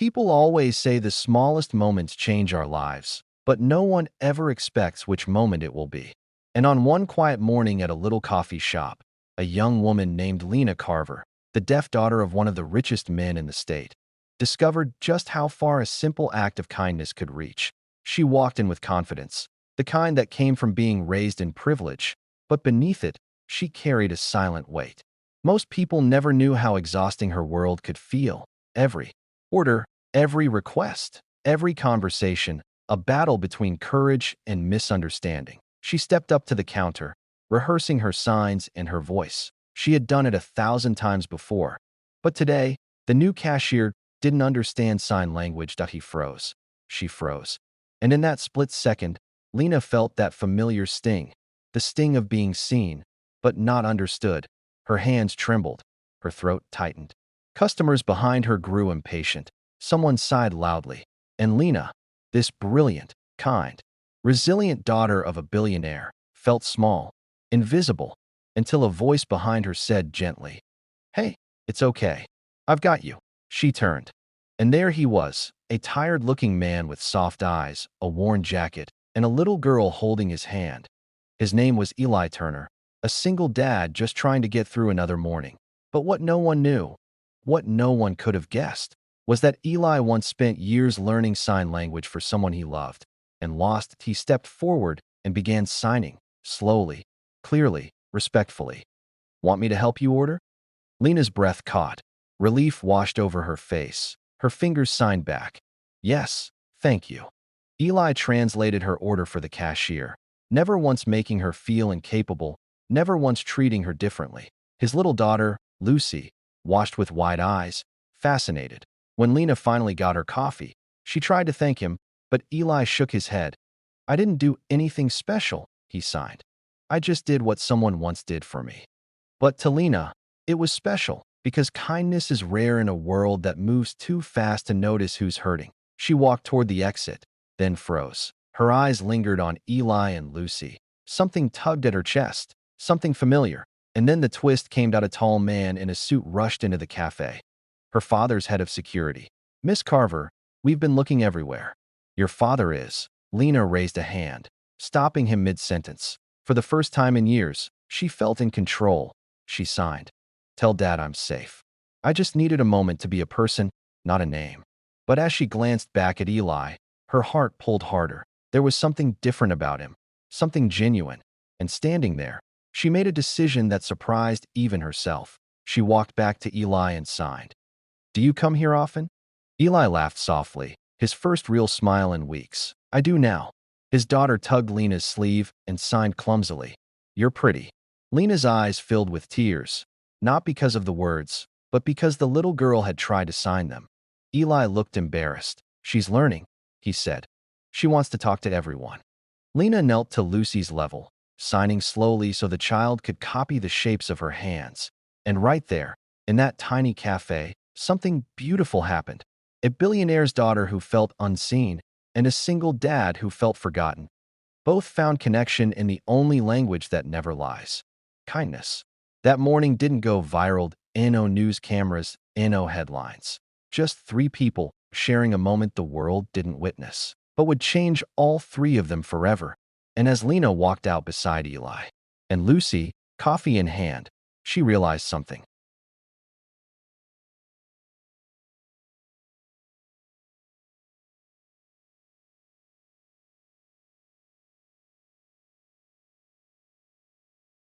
People always say the smallest moments change our lives, but no one ever expects which moment it will be. And on one quiet morning at a little coffee shop, a young woman named Lena Carver, the deaf daughter of one of the richest men in the state, discovered just how far a simple act of kindness could reach. She walked in with confidence, the kind that came from being raised in privilege, but beneath it, she carried a silent weight. Most people never knew how exhausting her world could feel. Every order, every request, every conversation, a battle between courage and misunderstanding. She stepped up to the counter, rehearsing her signs and her voice. She had done it 1,000 times before. But today, the new cashier didn't understand sign language. He froze. She froze. And in that split second, Lena felt that familiar sting, the sting of being seen, but not understood. Her hands trembled. Her throat tightened. Customers behind her grew impatient. Someone sighed loudly. And Lena, this brilliant, kind, resilient daughter of a billionaire, felt small, invisible, until a voice behind her said gently, "Hey, it's okay. I've got you." She turned. And there he was, a tired-looking man with soft eyes, a worn jacket, and a little girl holding his hand. His name was Eli Turner, a single dad just trying to get through another morning. But what no one knew, what no one could have guessed, was that Eli once spent years learning sign language for someone he loved. And lost, he stepped forward and began signing, slowly, clearly, respectfully. "Want me to help you order?" Lena's breath caught. Relief washed over her face. Her fingers signed back. "Yes, thank you." Eli translated her order for the cashier, never once making her feel incapable, never once treating her differently. His little daughter, Lucy, watched with wide eyes, fascinated. When Lena finally got her coffee, she tried to thank him, but Eli shook his head. "I didn't do anything special," he sighed. "I just did what someone once did for me." But to Lena, it was special, because kindness is rare in a world that moves too fast to notice who's hurting. She walked toward the exit, then froze. Her eyes lingered on Eli and Lucy. Something tugged at her chest, something familiar. And then the twist came out. A tall man in a suit rushed into the cafe. Her father's head of security. "Miss Carver, we've been looking everywhere." "Your father is." Lena raised a hand, stopping him mid-sentence. For the first time in years, she felt in control. She signed. "Tell Dad I'm safe. I just needed a moment to be a person, not a name." But as she glanced back at Eli, her heart pulled harder. There was something different about him, something genuine. And standing there, she made a decision that surprised even herself. She walked back to Eli and signed. "Do you come here often?" Eli laughed softly, his first real smile in weeks. "I do now." His daughter tugged Lena's sleeve and signed clumsily. "You're pretty." Lena's eyes filled with tears, not because of the words, but because the little girl had tried to sign them. Eli looked embarrassed. "She's learning," he said. "She wants to talk to everyone." Lena knelt to Lucy's level, signing slowly so the child could copy the shapes of her hands. And right there, in that tiny cafe, something beautiful happened. A billionaire's daughter who felt unseen, and a single dad who felt forgotten. Both found connection in the only language that never lies: kindness. That morning didn't go viral, no news cameras, no headlines. Just 3 people sharing a moment the world didn't witness, but would change all 3 of them forever. And as Lena walked out beside Eli and Lucy, coffee in hand, she realized something.